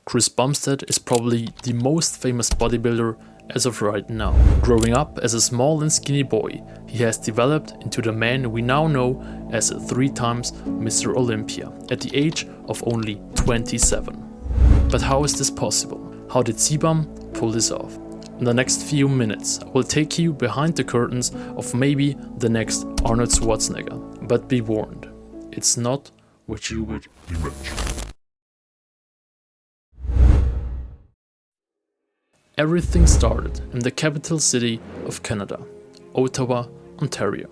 Chris Bumstead is probably the most famous bodybuilder as of right now. Growing up as a small and skinny boy, he has developed into the man we now know as 3 times Mr. Olympia at the age of only 27. But how is this possible? How did CBum pull this off? In the next few minutes, I will take you behind the curtains of maybe the next Arnold Schwarzenegger. But be warned, it's not what you would imagine. Everything started in the capital city of Canada, Ottawa, Ontario,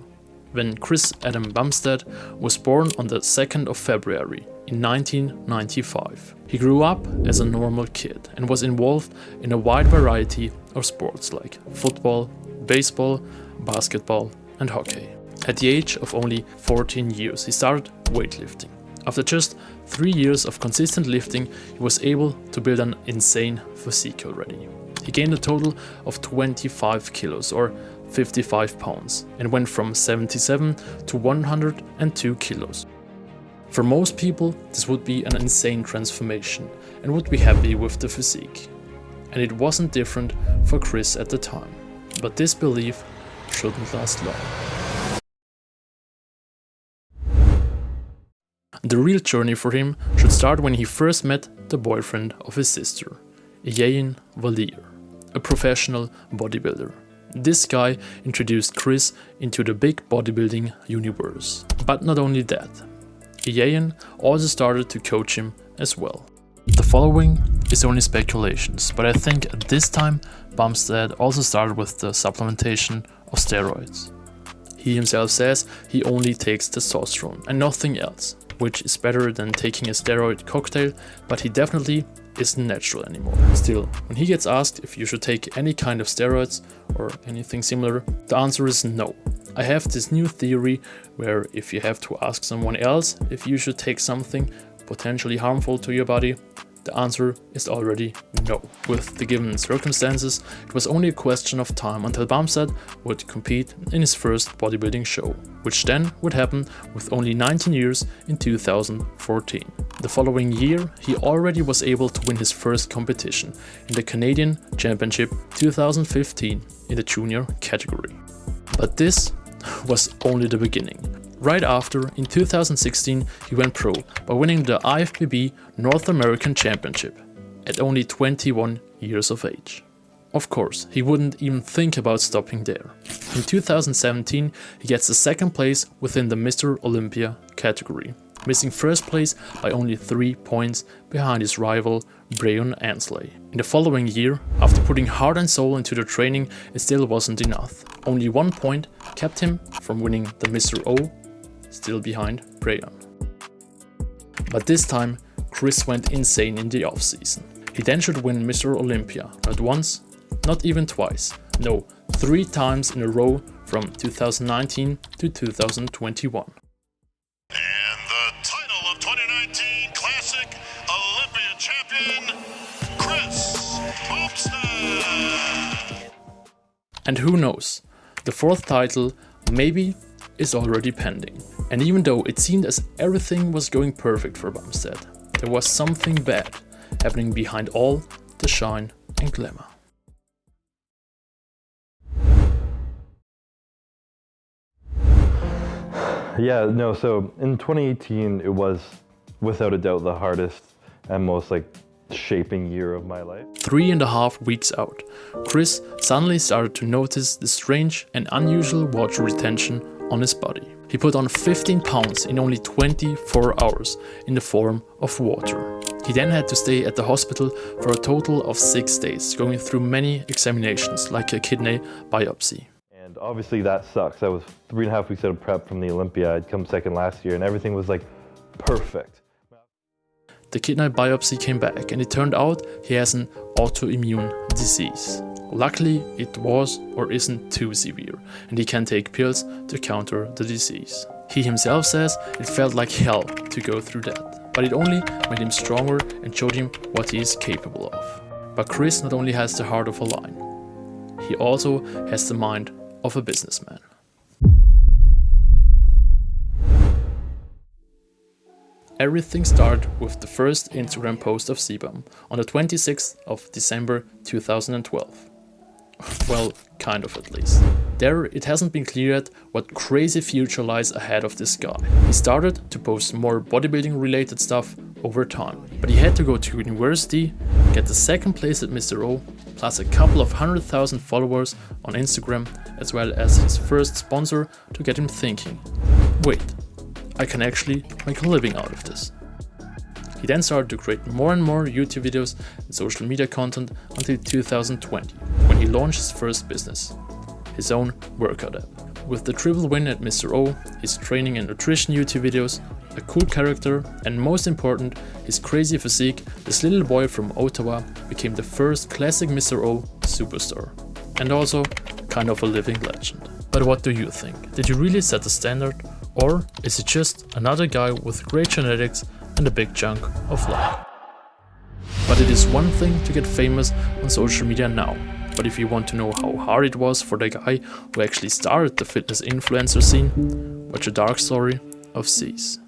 when Chris Adam Bumstead was born on the 2nd of February in 1995. He grew up as a normal kid and was involved in a wide variety of sports like football, baseball, basketball and hockey. At the age of only 14 years, he started weightlifting. After just 3 years of consistent lifting, he was able to build an insane physique already. He gained a total of 25 kilos or 55 pounds and went from 77 to 102 kilos. For most people, this would be an insane transformation and would be happy with the physique. And it wasn't different for Chris at the time. But this belief shouldn't last long. The real journey for him should start when he first met the boyfriend of his sister, Zyzz, a professional bodybuilder. This guy introduced Chris into the big bodybuilding universe. But not only that, Zyzz also started to coach him as well. The following is only speculations, but I think at this time Bumstead also started with the supplementation of steroids. He himself says he only takes testosterone and nothing else, which is better than taking a steroid cocktail, but he definitely isn't natural anymore. Still, when he gets asked if you should take any kind of steroids or anything similar, the answer is no. I have this new theory where if you have to ask someone else if you should take something potentially harmful to your body, the answer is already no. With the given circumstances, it was only a question of time until Bumstead would compete in his first bodybuilding show, which then would happen with only 19 years in 2014. The following year, he already was able to win his first competition in the Canadian Championship 2015 in the junior category. But this was only the beginning. Right after, in 2016, he went pro by winning the IFBB North American Championship at only 21 years of age. Of course, he wouldn't even think about stopping there. In 2017, he gets the 2nd place within the Mr. Olympia category, missing 1st place by only 3 points behind his rival Brian Ansley. In the following year, after putting heart and soul into the training, it still wasn't enough. Only 1 point kept him from winning the Mr. O, still behind Brian. But this time, Chris went insane in the off-season. He then should win Mr. Olympia, not once, not even twice, no, 3 times in a row from 2019 to 2021. And the title of 2019 Classic Olympia champion, Chris Bumstead. And who knows, the 4th title maybe is already pending. And even though it seemed as everything was going perfect for Bumstead, there was something bad happening behind all the shine and glamour. Yeah, no, so in 2018, it was without a doubt the hardest and most shaping year of my life. 3.5 weeks out, Chris suddenly started to notice the strange and unusual water retention on his body. He put on 15 pounds in only 24 hours in the form of water. He then had to stay at the hospital for a total of 6 days, going through many examinations like a kidney biopsy. And obviously that sucks. I was 3.5 weeks out of prep from the Olympia. I'd come 2nd last year and everything was perfect. The kidney biopsy came back and it turned out he has an autoimmune disease. Luckily, it was or isn't too severe and he can take pills to counter the disease. He himself says it felt like hell to go through that, but it only made him stronger and showed him what he is capable of. But Chris not only has the heart of a lion, he also has the mind of a businessman. Everything started with the first Instagram post of CBum on the 26th of December 2012. Well, kind of at least. There, it hasn't been clear yet what crazy future lies ahead of this guy. He started to post more bodybuilding related stuff over time, but he had to go to university, get the second place at Mr. O, plus a couple of 100,000 followers on Instagram, as well as his first sponsor to get him thinking, wait, I can actually make a living out of this. He then started to create more and more YouTube videos and social media content until 2020, when he launched his first business, his own workout app. With the triple win at Mr. O, his training and nutrition YouTube videos, a cool character, and most important, his crazy physique, this little boy from Ottawa became the first classic Mr. O superstar. And also, kind of a living legend. But what do you think? Did you really set the standard? Or is he just another guy with great genetics and a big chunk of luck? But it is one thing to get famous on social media now. But if you want to know how hard it was for the guy who actually started the fitness influencer scene, watch a dark story of Zyzz.